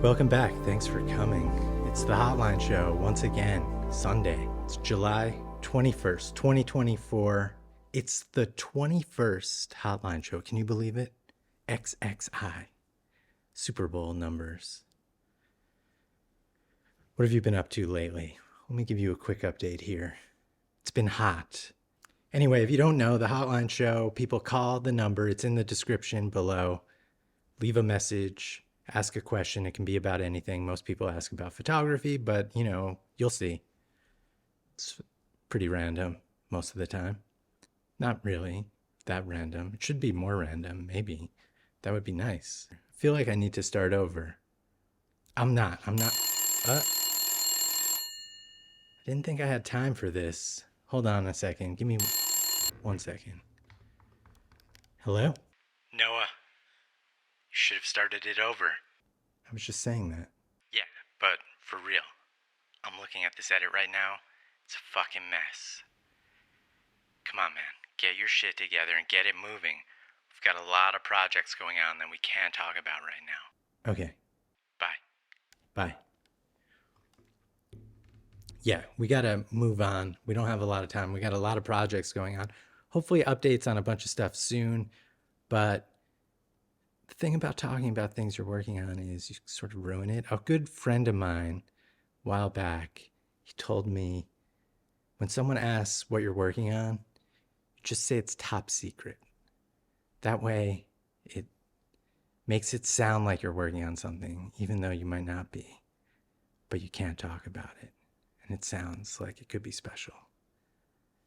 Welcome back. Thanks for coming. It's the Hotline Show once again, Sunday. It's July 21st, 2024. It's the 21st Hotline Show. Can you believe it? XXI. Super Bowl numbers. What have you been up to lately? Let me give you a quick update here. It's been hot. Anyway, if you don't know, the Hotline Show, people call the number. It's in the description below. Leave a message. Ask a question. It can be about anything. Most people ask about photography, but you'll see. It's pretty random most of the time. Not really that random. It should be more random, maybe. That would be nice. I feel like I need to start over. I'm not. I didn't think I had time for this. Hold on a second. Give me 1 second. Hello? Noah. You should have started it over. I was just saying that. Yeah, but for real. I'm looking at this edit right now. It's a fucking mess. Come on, man. Get your shit together and get it moving. We've got a lot of projects going on that we can't talk about right now. Okay. Bye. Yeah, we gotta move on. We don't have a lot of time. We got a lot of projects going on. Hopefully updates on a bunch of stuff soon, but the thing about talking about things you're working on is you sort of ruin it. A good friend of mine, a while back, he told me, when someone asks what you're working on, just say it's top secret. That way, it makes it sound like you're working on something, even though you might not be. But you can't talk about it. And it sounds like it could be special.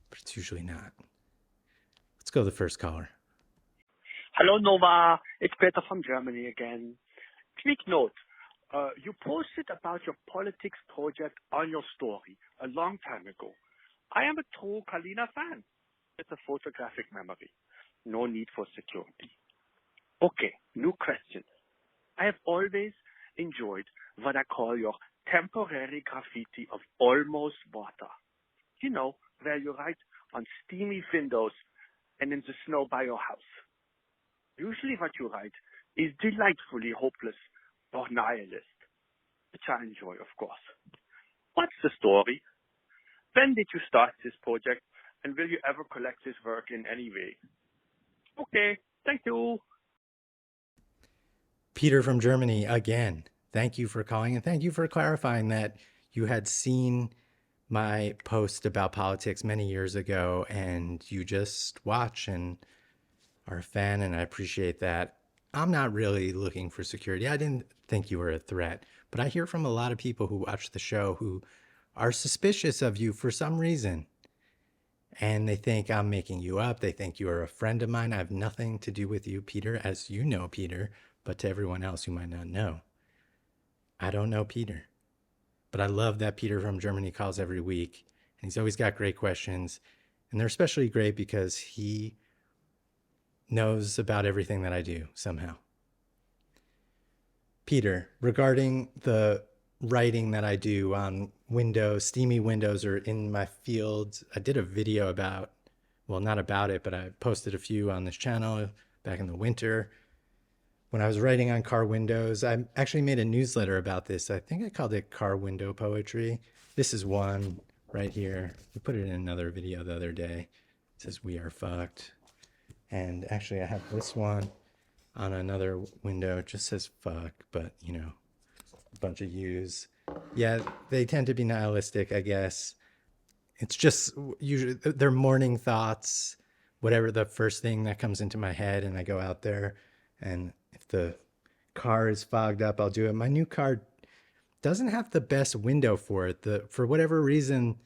But it's usually not. Let's go to the first caller. Hello, Nova. It's Peter from Germany again. Quick note. You posted about your politics project on your story a long time ago. I am a true Kalina fan. It's a photographic memory. No need for security. Okay, new question. I have always enjoyed what I call your temporary graffiti of almost water. You know, where you write on steamy windows and in the snow by your house. Usually what you write is delightfully hopeless or nihilist, which I enjoy, of course. What's the story? When did you start this project, and will you ever collect this work in any way? Okay, thank you. Peter from Germany again. Thank you for calling, and thank you for clarifying that you had seen my post about politics many years ago, and you just watch and are a fan, and I appreciate that. I'm not really looking for security. I didn't think you were a threat, but I hear from a lot of people who watch the show who are suspicious of you for some reason. And they think I'm making you up. They think you are a friend of mine. I have nothing to do with you, Peter, as you know Peter, but to everyone else who might not know. I don't know Peter, but I love that Peter from Germany calls every week, and he's always got great questions, and they're especially great because he knows about everything that I do somehow. Peter, regarding the writing that I do on windows, steamy windows, or in my fields, I did a video about, well, not about it, but I posted a few on this channel back in the winter. When I was writing on car windows, I actually made a newsletter about this. I think I called it Car Window Poetry. This is one right here. We put it in another video the other day. It says, "We are fucked." And actually I have this one on another window. It just says fuck, but a bunch of U's. Yeah, they tend to be nihilistic, I guess. It's just usually they're morning thoughts, whatever the first thing that comes into my head, and I go out there, and if the car is fogged up, I'll do it. My new car doesn't have the best window for it. For whatever reason,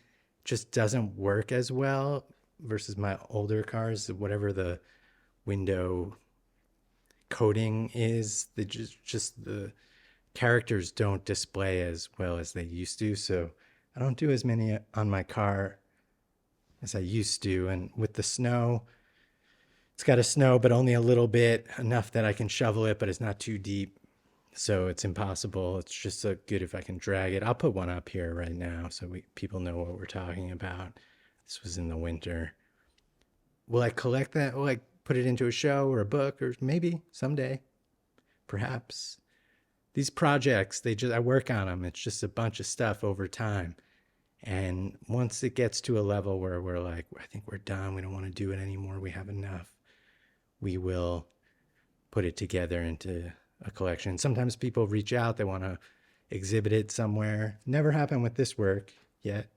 just doesn't work as well versus my older cars. Whatever the window coating is, just the characters don't display as well as they used to. So I don't do as many on my car as I used to. And with the snow, it's got to snow, but only a little bit, enough that I can shovel it, but it's not too deep. So it's impossible. It's just so good if I can drag it. I'll put one up here right now so people know what we're talking about. This was in the winter. Will I collect that? Will I put it into a show or a book, or maybe someday, perhaps? these projects, I work on them. It's just a bunch of stuff over time. And once it gets to a level where we're like, I think we're done, we don't want to do it anymore, we have enough, we will put it together into a collection. Sometimes people reach out, they want to exhibit it somewhere. Never happened with this work yet.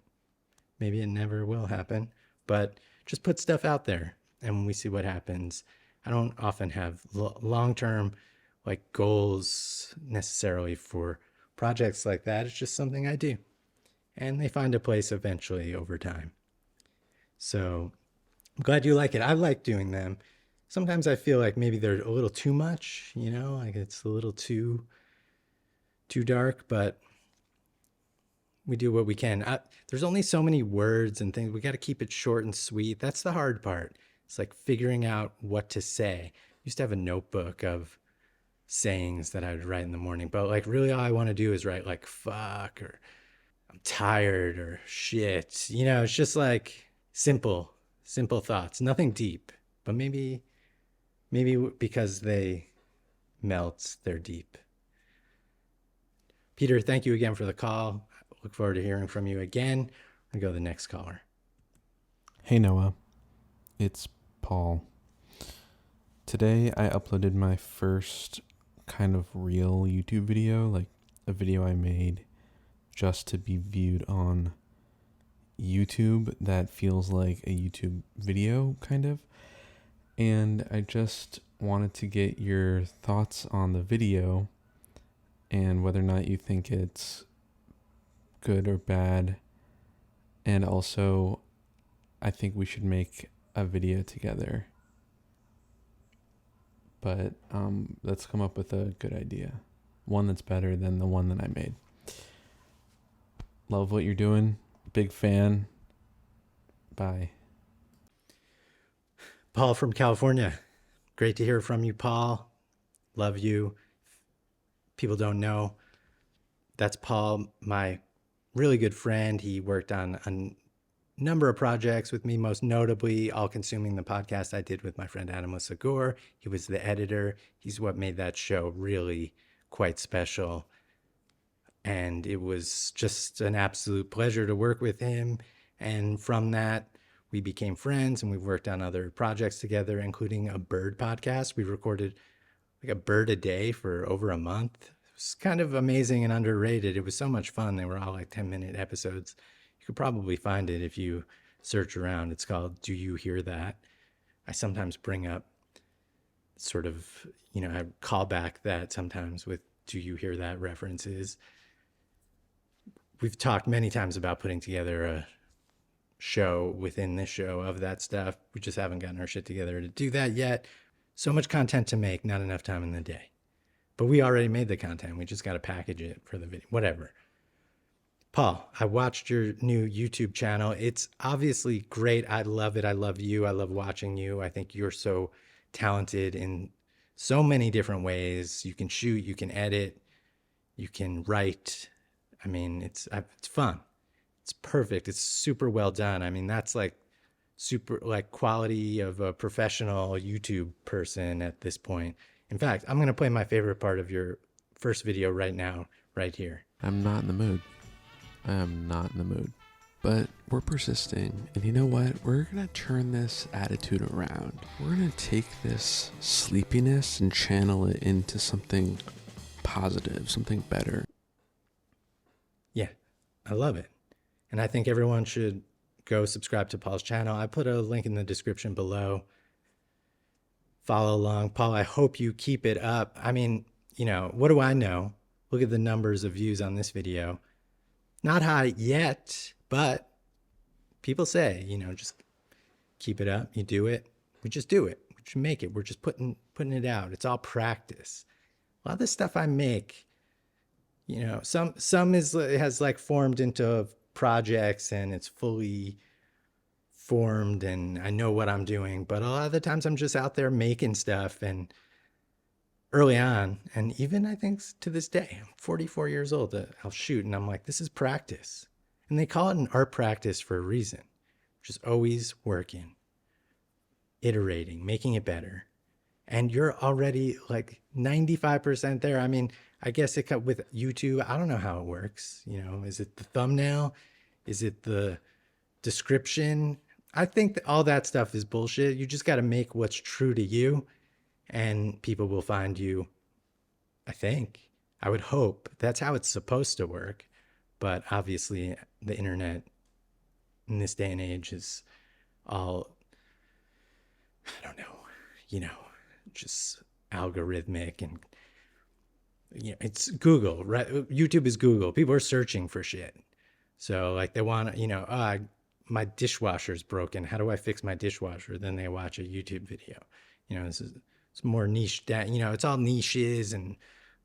Maybe it never will happen, but just put stuff out there and we see what happens. I don't often have long-term like goals necessarily for projects like that. It's just something I do, and they find a place eventually over time. So I'm glad you like it. I like doing them. Sometimes I feel like maybe they're a little too much, like it's a little too dark, but we do what we can. There's only so many words and things. We got to keep it short and sweet. That's the hard part. It's like figuring out what to say. I used to have a notebook of sayings that I would write in the morning, but like really all I want to do is write like fuck or I'm tired or shit. It's just like simple thoughts, nothing deep, but maybe because they melt, they're deep. Peter, thank you again for the call. Look forward to hearing from you again. I'll go to the next caller. Hey Noah, it's Paul. Today I uploaded my first kind of real YouTube video, like a video I made just to be viewed on YouTube that feels like a YouTube video, kind of. And I just wanted to get your thoughts on the video and whether or not you think it's good or bad. And also, I think we should make a video together. But let's come up with a good idea. One that's better than the one that I made. Love what you're doing. Big fan. Bye. Paul from California. Great to hear from you, Paul. Love you. People don't know. That's Paul, my really good friend. He worked on a number of projects with me, most notably All Consuming, the podcast I did with my friend Adam Segura. He was the editor. He's what made that show really quite special. And it was just an absolute pleasure to work with him. And from that, we became friends and we've worked on other projects together, including a bird podcast. We recorded like a bird a day for over a month. It was kind of amazing and underrated. It was so much fun. They were all like 10-minute episodes. You could probably find it if you search around. It's called Do You Hear That? I sometimes bring up sort of, I call back that sometimes with Do You Hear That references. We've talked many times about putting together a show within this show of that stuff. We just haven't gotten our shit together to do that yet. So much content to make, not enough time in the day. But we already made the content. We just got to package it for the video, whatever. Paul, I watched your new YouTube channel. It's obviously great. I love it. I love you. I love watching you. I think you're so talented in so many different ways. You can shoot, you can edit, you can write. I mean, it's fun. It's perfect. It's super well done. I mean, that's like super like quality of a professional YouTube person at this point. In fact, I'm going to play my favorite part of your first video right now, right here. I'm not in the mood. I am not in the mood. But we're persisting. And you know what? We're going to turn this attitude around. We're going to take this sleepiness and channel it into something positive, something better. Yeah, I love it. And I think everyone should go subscribe to Paul's channel. I put a link in the description below. Follow along. Paul, I hope you keep it up. I mean, what do I know? Look at the numbers of views on this video. Not high yet, but people say, just keep it up. You do it. We just do it. We just make it. We're just putting it out. It's all practice. A lot of the stuff I make, some has like formed into projects and it's fully formed and I know what I'm doing, but a lot of the times I'm just out there making stuff. And early on, and even I think to this day, I'm 44 years old, I'll shoot and I'm like, this is practice. And they call it an art practice for a reason. Just always working, iterating, making it better. And you're already like 95% there. I mean, I guess it cut with YouTube. I don't know how it works. Is it the thumbnail? Is it the description? I think that all that stuff is bullshit. You just got to make what's true to you, and people will find you. I think. I would hope that's how it's supposed to work. But obviously, the internet in this day and age is all, I don't know, just algorithmic, and it's Google, right? YouTube is Google. People are searching for shit. So like they want, my dishwasher's broken. How do I fix my dishwasher? Then they watch a YouTube video. It's more niche that, it's all niches and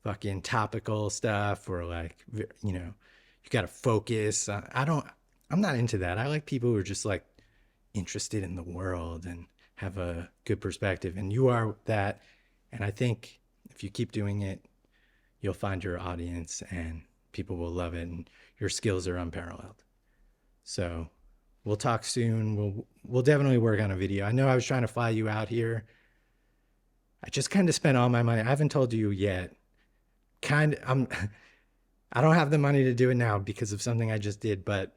fucking topical stuff, or like, you got to focus. I'm not into that. I like people who are just like interested in the world and have a good perspective. And you are that. And I think if you keep doing it, you'll find your audience and people will love it. And your skills are unparalleled. So we'll talk soon. We'll definitely work on a video. I know I was trying to fly you out here. I just kind of spent all my money. I haven't told you yet. I don't have the money to do it now because of something I just did, but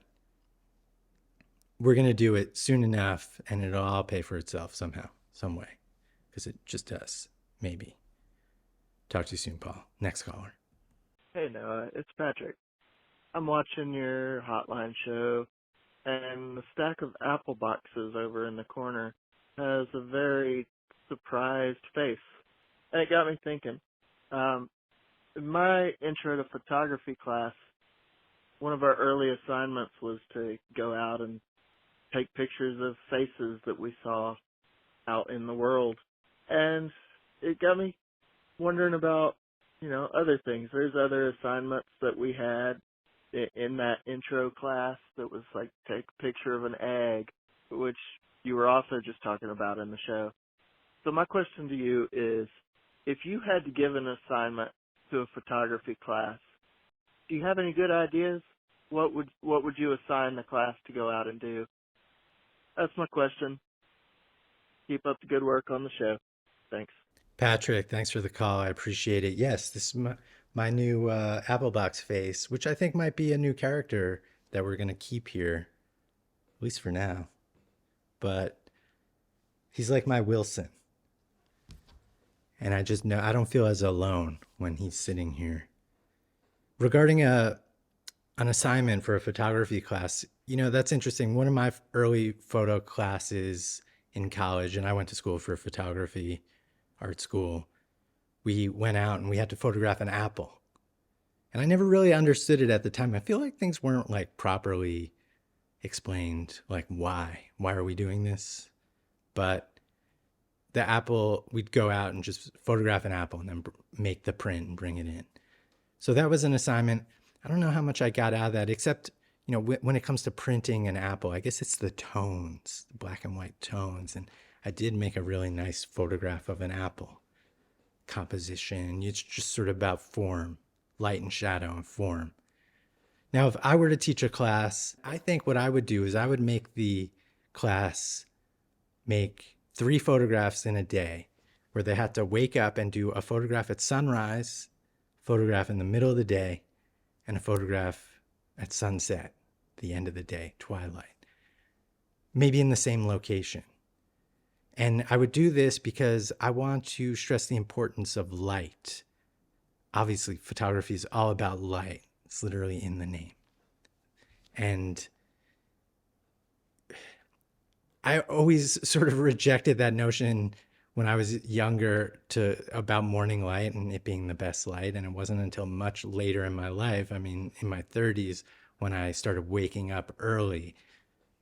we're going to do it soon enough and it'll all pay for itself somehow, some way, because it just does. Maybe. Talk to you soon, Paul. Next caller. Hey, Noah, it's Patrick. I'm watching your Hotline show, and the stack of apple boxes over in the corner has a very surprised face. And it got me thinking. In my intro to photography class, one of our early assignments was to go out and take pictures of faces that we saw out in the world. And it got me wondering about, other things. There's other assignments that we had in that intro class that was like take a picture of an egg, which you were also just talking about in the show. So my question to you is, if you had to give an assignment to a photography class, do you have any good ideas? What would you assign the class to go out and do? That's my question. Keep up the good work on the show. Thanks. Patrick, thanks for the call. I appreciate it. Yes, this is my new Applebox face, which I think might be a new character that we're going to keep here, at least for now. But he's like my Wilson. And I just know I don't feel as alone when he's sitting here. Regarding an assignment for a photography class, that's interesting. One of my early photo classes in college, and I went to school for photography, art school, we went out and we had to photograph an apple. And I never really understood it at the time. I feel like things weren't like properly explained, like why are we doing this? But the apple, we'd go out and just photograph an apple and then make the print and bring it in. So that was an assignment. I don't know how much I got out of that, except, when it comes to printing an apple, I guess it's the tones, the black and white tones. And I did make a really nice photograph of an apple. Composition, it's just sort of about form, light and shadow and form. Now, if I were to teach a class, I think what I would do is I would make the class make 3 photographs in a day, where they had to wake up and do a photograph at sunrise, photograph in the middle of the day, and a photograph at sunset, the end of the day, twilight, maybe in the same location. And I would do this because I want to stress the importance of light. Obviously, photography is all about light. It's literally in the name. And I always sort of rejected that notion when I was younger about morning light and it being the best light. And it wasn't until much later in my life, in my 30s, when I started waking up early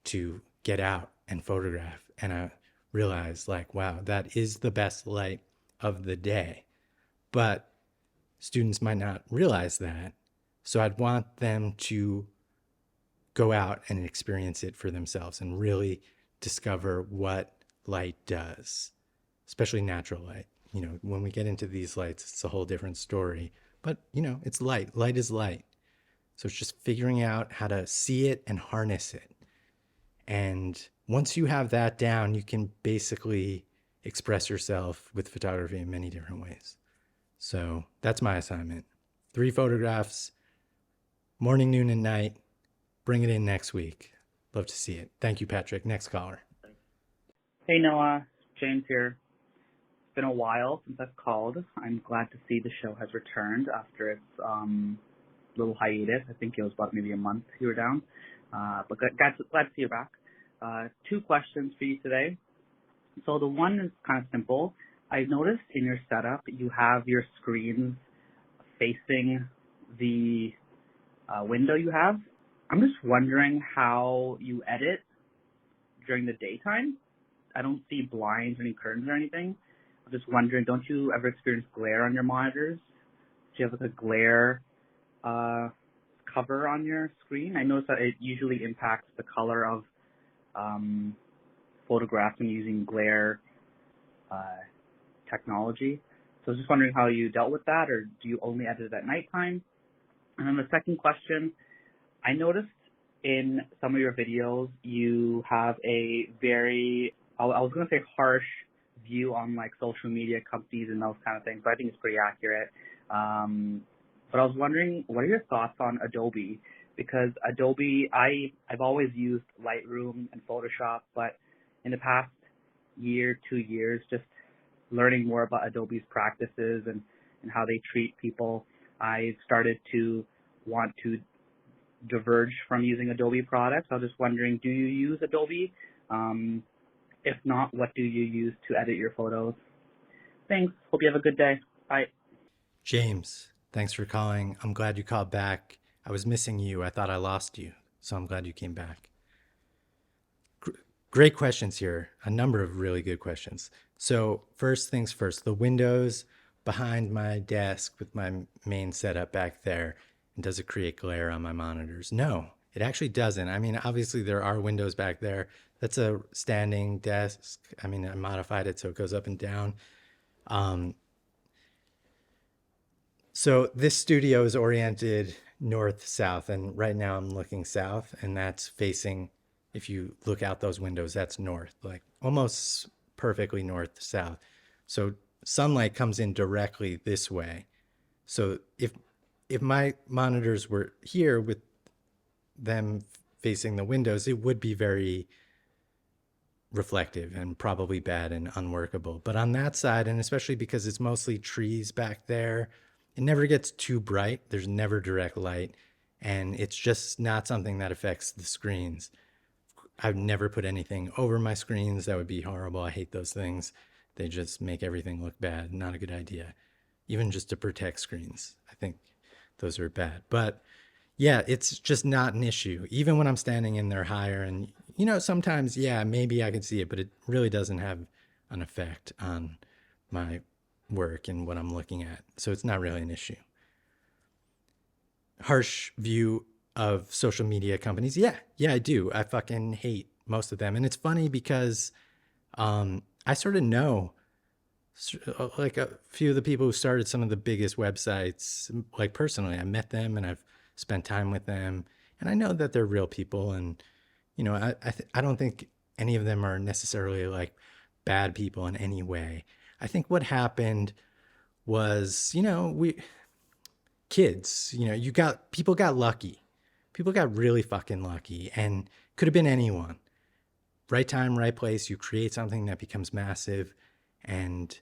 to get out and photograph. And I realized, like, wow, that is the best light of the day. But students might not realize that. So I'd want them to go out and experience it for themselves and really discover what light does, especially natural light. When we get into these lights, it's a whole different story. But, it's light. Light is light. So it's just figuring out how to see it and harness it. And once you have that down, you can basically express yourself with photography in many different ways. So that's my assignment. 3 photographs, morning, noon, and night. Bring it in next week. Love to see it. Thank you, Patrick. Next caller. Hey Noah, James here. It's been a while since I've called. I'm glad to see the show has returned after its little hiatus. I think it was about maybe a month you were down. But glad to see you back. 2 questions for you today. So the one is kind of simple. I've noticed in your setup you have your screens facing the window you have. I'm just wondering how you edit during the daytime. I don't see blinds or any curtains or anything. I'm just wondering, don't you ever experience glare on your monitors? Do you have like a glare cover on your screen? I notice that it usually impacts the color of photographs when using glare technology. So I was just wondering how you dealt with that, or do you only edit at nighttime? And then the second question, I noticed in some of your videos you have a very, I was going to say harsh view on like social media companies and those kind of things, but I think it's pretty accurate. But I was wondering, what are your thoughts on Adobe? Because Adobe, I've always used Lightroom and Photoshop, but in the past year, 2 years, just learning more about Adobe's practices and how they treat people, I started to want to diverge from using Adobe products. I was just wondering, do you use Adobe? If not, what do you use to edit your photos? Thanks. Hope you have a good day. Bye. James, thanks for calling. I'm glad you called back. I was missing you. I thought I lost you. So I'm glad you came back. Great questions here. A number of really good questions. So first things first, the windows behind my desk with my main setup back there, and does it create glare on my monitors? No, it actually doesn't. I mean, obviously there are windows back there. That's a standing desk. I mean, I modified it so it goes up and down. So this studio is oriented north-south, and right now I'm looking south, and that's facing, if you look out those windows, that's north, like almost perfectly north-south. So sunlight comes in directly this way. So if my monitors were here with them facing the windows, it would be very reflective and probably bad and unworkable. But on that side, and especially because it's mostly trees back there, it never gets too bright. There's never direct light, and it's just not something that affects the screens. I've never put anything over my screens. That would be horrible. I hate those things. They just make everything look bad. Not a good idea. Even just to protect screens, I think those are bad. But yeah, it's just not an issue. Even when I'm standing in there higher, and you know, sometimes, yeah, maybe I can see it, but it really doesn't have an effect on my work and what I'm looking at. So it's not really an issue. Harsh view of social media companies. Yeah, I do. I fucking hate most of them. And it's funny because I sort of know like a few of the people who started some of the biggest websites, like personally. I met them and I've spent time with them, and I know that they're real people. And, you know, I don't think any of them are necessarily like bad people in any way. I think what happened was, you know, kids, you know, people got lucky. People got really fucking lucky, and could have been anyone. Right time, right place. You create something that becomes massive, and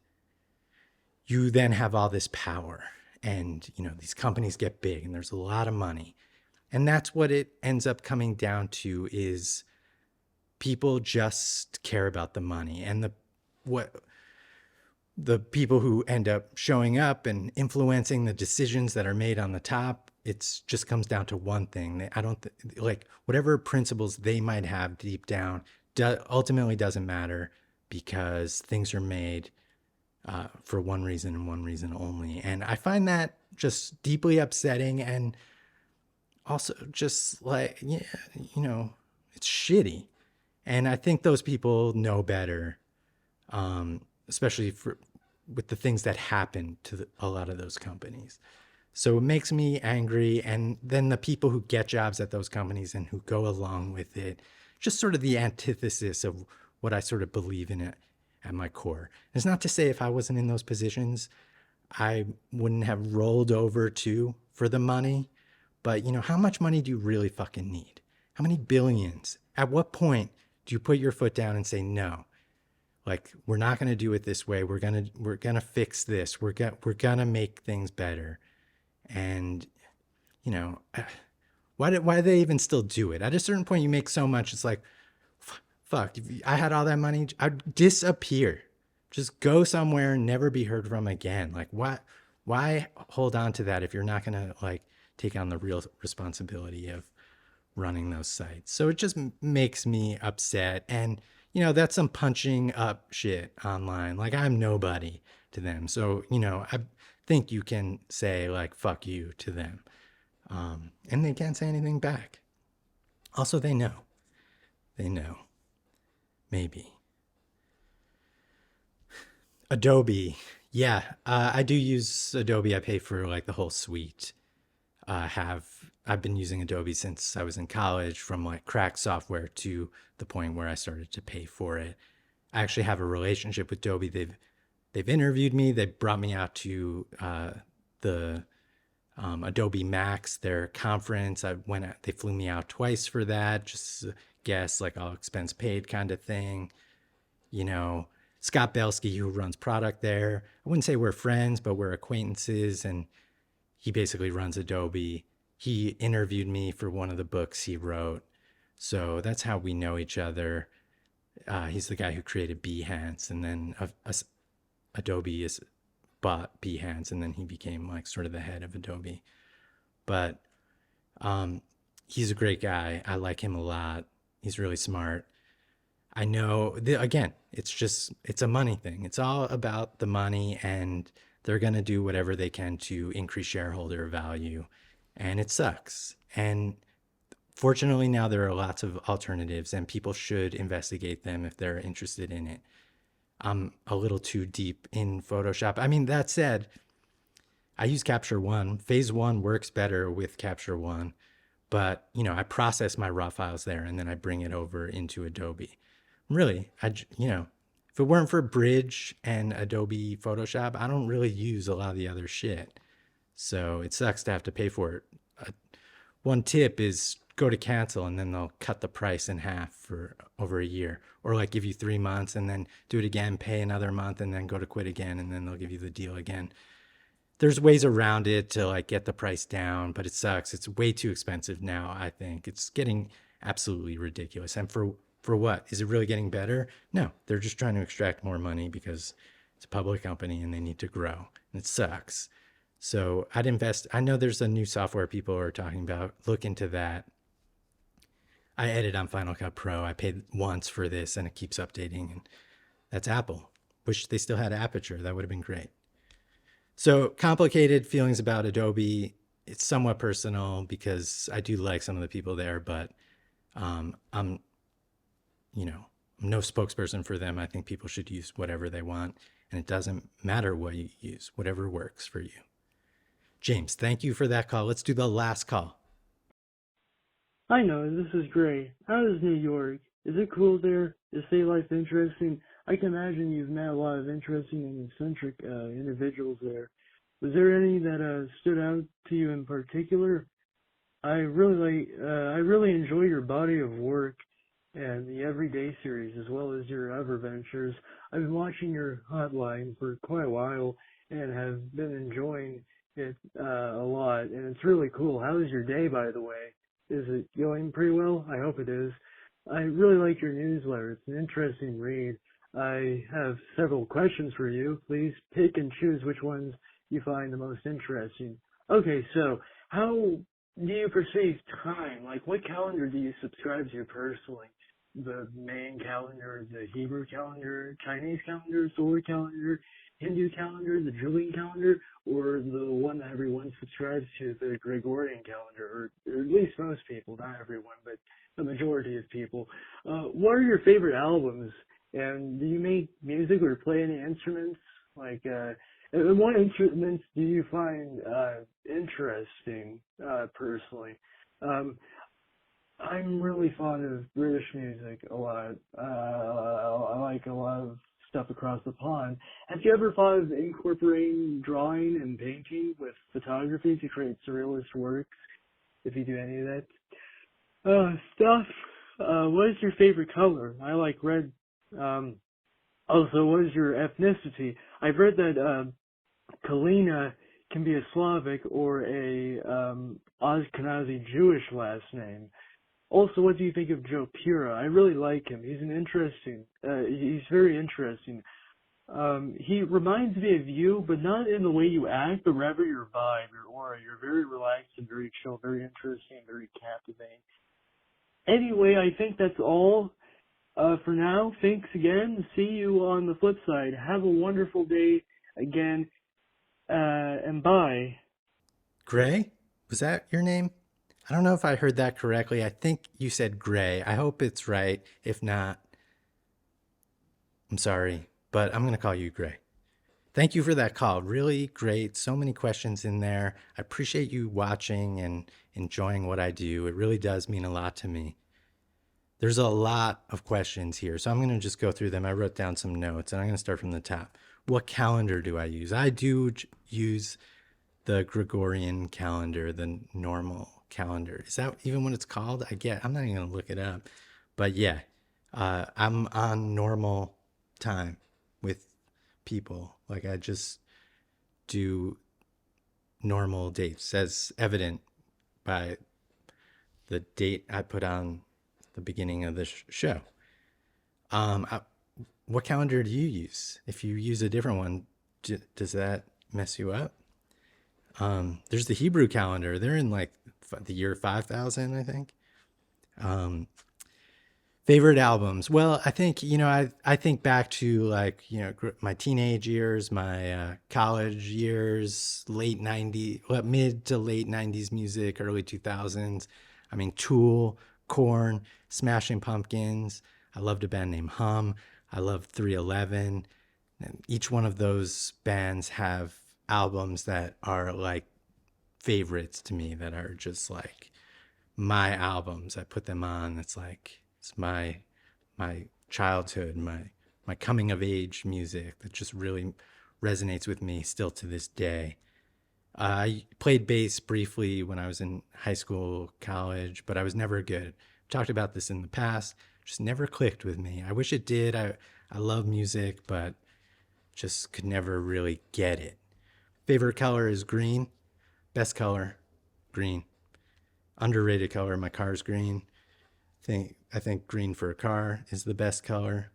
you then have all this power, and, you know, these companies get big and there's a lot of money. And that's what it ends up coming down to, is people just care about the money, and the people who end up showing up and influencing the decisions that are made on the top. It just comes down to one thing. I don't like whatever principles they might have deep down ultimately doesn't matter, because things are made for one reason and one reason only. And I find that just deeply upsetting, and also just like, yeah, you know, it's shitty. And I think those people know better, especially with the things that happen to a lot of those companies. So it makes me angry. And then the people who get jobs at those companies and who go along with it, just sort of the antithesis of what I sort of believe in it at my core. It's not to say if I wasn't in those positions, I wouldn't have rolled over to for the money, but how much money do you really fucking need? How many billions? At what point do you put your foot down and say no? Like, we're not going to do it this way. We're gonna fix this. We're gonna make things better. And you know, why do they even still do it? At a certain point, you make so much, it's like, fuck. If I had all that money, I'd disappear. Just go somewhere and never be heard from again. Like, why hold on to that if you're not gonna like take on the real responsibility of running those sites? So it just makes me upset. And that's some punching up shit online. Like, I'm nobody to them. So I think you can say like fuck you to them, and they can't say anything back. Also, they know. Maybe. Adobe. Yeah, I do use Adobe. I pay for like the whole suite. I've been using Adobe since I was in college, from like crack software to the point where I started to pay for it. I actually have a relationship with Adobe. They've interviewed me. They brought me out to the Adobe Max, their conference. They flew me out twice for that. Just guess, like all expense paid kind of thing. Scott Belsky, who runs product there, I wouldn't say we're friends, but we're acquaintances, and he basically runs Adobe. He interviewed me for one of the books he wrote. So that's how we know each other. He's the guy who created Behance, and then Adobe bought Behance, and then he became like sort of the head of Adobe. But he's a great guy. I like him a lot. He's really smart. I know, again, it's a money thing. It's all about the money, and they're going to do whatever they can to increase shareholder value. And it sucks. And fortunately, now there are lots of alternatives, and people should investigate them if they're interested in it. I'm a little too deep in Photoshop. I mean, that said, I use Capture One. Phase One works better with Capture One, but I process my raw files there, and then I bring it over into Adobe. Really, if it weren't for Bridge and Adobe Photoshop, I don't really use a lot of the other shit. So it sucks to have to pay for it. One tip is go to cancel, and then they'll cut the price in half for over a year, or like give you 3 months and then do it again, pay another month, and then go to quit again, and then they'll give you the deal again. There's ways around it to like get the price down, but it sucks. It's way too expensive now. I think it's getting absolutely ridiculous. And for what? Is it really getting better? No, they're just trying to extract more money because it's a public company and they need to grow, and it sucks. So I'd invest. I know there's a new software people are talking about. Look into that. I edit on Final Cut Pro. I paid once for this, and it keeps updating. And that's Apple. Wish they still had Aperture. That would have been great. So complicated feelings about Adobe. It's somewhat personal because I do like some of the people there, but I'm no spokesperson for them. I think people should use whatever they want, and it doesn't matter what you use, whatever works for you. James, thank you for that call. Let's do the last call. I know, this is great. How is New York? Is it cool there? Is state life interesting? I can imagine you've met a lot of interesting and eccentric individuals there. Was there any that stood out to you in particular? I really enjoy your body of work and the Everyday series, as well as your other ventures. I've been watching your hotline for quite a while and have been enjoying it a lot, and it's really cool. How is your day, by the way? Is it going pretty well? I hope it is. I really like your newsletter. It's an interesting read. I have several questions for you. Please pick and choose which ones you find the most interesting. Okay, so how do you perceive time? Like, what calendar do you subscribe to personally? The Mayan calendar, the Hebrew calendar, Chinese calendar, solar calendar, Hindu calendar, the Julian calendar, or the one that everyone subscribes to, the Gregorian calendar, or at least most people, not everyone, but the majority of people. What are your favorite albums? And do you make music or play any instruments? Like, and what instruments do you find interesting personally? I'm really fond of British music a lot. I like a lot of stuff across the pond. Have you ever thought of incorporating drawing and painting with photography to create surrealist works, if you do any of that stuff? What is your favorite color? I like red. Also, what is your ethnicity? I've read that Kalina can be a Slavic or a Ashkenazi Jewish last name. Also, what do you think of Joe Pura? I really like him. He's he's very interesting. He reminds me of you, but not in the way you act, but rather your vibe, your aura. You're very relaxed and very chill, very interesting, very captivating. Anyway, I think that's all for now. Thanks again. See you on the flip side. Have a wonderful day again, and bye. Gray? Was that your name? I don't know if I heard that correctly. I think you said Gray. I hope it's right. If not, I'm sorry, but I'm going to call you Gray. Thank you for that call. Really great. So many questions in there. I appreciate you watching and enjoying what I do. It really does mean a lot to me. There's a lot of questions here, so I'm going to just go through them. I wrote down some notes, and I'm going to start from the top. What calendar do I use? I do use the Gregorian calendar, the normal calendar. Is that even what it's called? I'm not even going to look it up. But yeah, I'm on normal time with people. Like, I just do normal dates, as evident by the date I put on the beginning of the show. What calendar do you use? If you use a different one, does that mess you up? There's the Hebrew calendar. They're in like the year 5000, I think. Favorite albums. Well, I think, I think back to like, my teenage years, my college years, late 90s, mid to late 90s music, early 2000s. I mean, Tool, Korn, Smashing Pumpkins. I loved a band named Hum. I love 311. And each one of those bands have albums that are like favorites to me, that are just like my albums. I put them on. It's like, it's my childhood, my coming of age music that just really resonates with me still to this day. I played bass briefly when I was in high school, college, but I was never good. I've talked about this in the past. Just never clicked with me. I wish it did. I love music, but just could never really get it. Favorite color is green. Best color, green. Underrated color, my car's green. I think green for a car is the best color.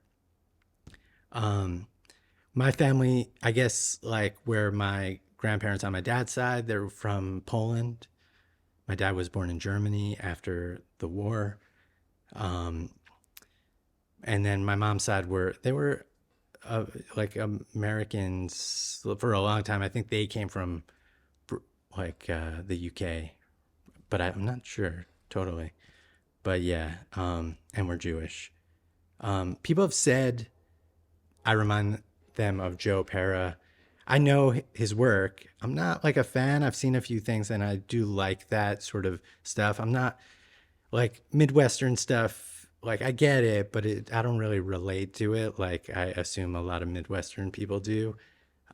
My family, I guess, like where my grandparents on my dad's side, they're from Poland. My dad was born in Germany after the war. And then my mom's side they were like Americans for a long time. I think they came from like the UK, but I'm not sure totally. But yeah, and we're Jewish. People have said I remind them of Joe Pera. I know his work. I'm not like a fan. I've seen a few things and I do like that sort of stuff. I'm not like Midwestern stuff. Like, I get it, but I don't really relate to it like I assume a lot of Midwestern people do.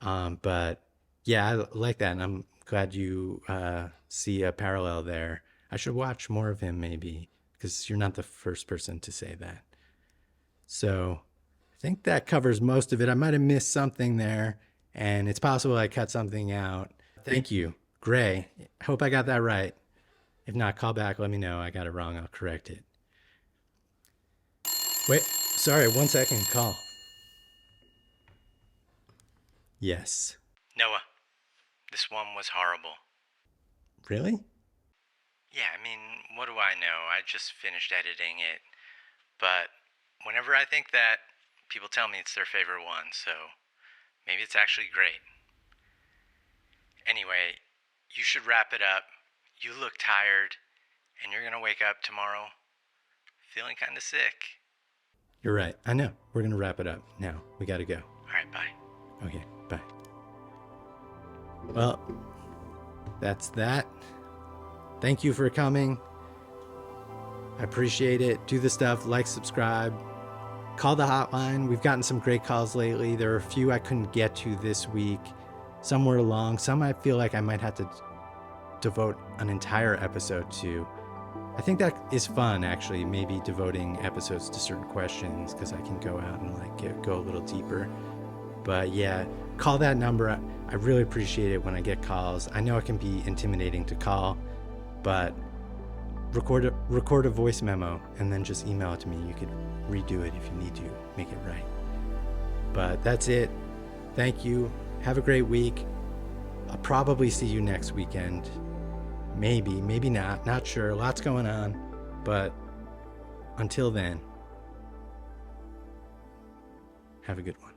But yeah, I like that. And I'm glad you see a parallel there. I should watch more of him maybe, because you're not the first person to say that. So I think that covers most of it. I might have missed something there, and it's possible I cut something out. Thank you, Gray. I hope I got that right. If not, call back, let me know. I got it wrong, I'll correct it. Wait, sorry, 1 second, call. Yes. Noah, this one was horrible. Really? Yeah, I mean, what do I know? I just finished editing it. But whenever I think that, people tell me it's their favorite one, so maybe it's actually great. Anyway, you should wrap it up. You look tired, and you're gonna wake up tomorrow feeling kind of sick. You're right. I know. We're gonna wrap it up now. We gotta go. All right, bye. Okay, bye. Well, that's that. Thank you for coming. I appreciate it. Do the stuff, like, subscribe, call the hotline. We've gotten some great calls lately. There are a few I couldn't get to this week. Some were long. Some I feel like I might have to devote an entire episode to. I think that is fun, actually, maybe devoting episodes to certain questions, because I can go out and like go a little deeper. But yeah, call that number. I really appreciate it when I get calls. I know it can be intimidating to call, but record a voice memo and then just email it to me. You could redo it if you need to make it right. But that's it. Thank you. Have a great week. I'll probably see you next weekend. Maybe not sure. Lots going on. But until then, have a good one.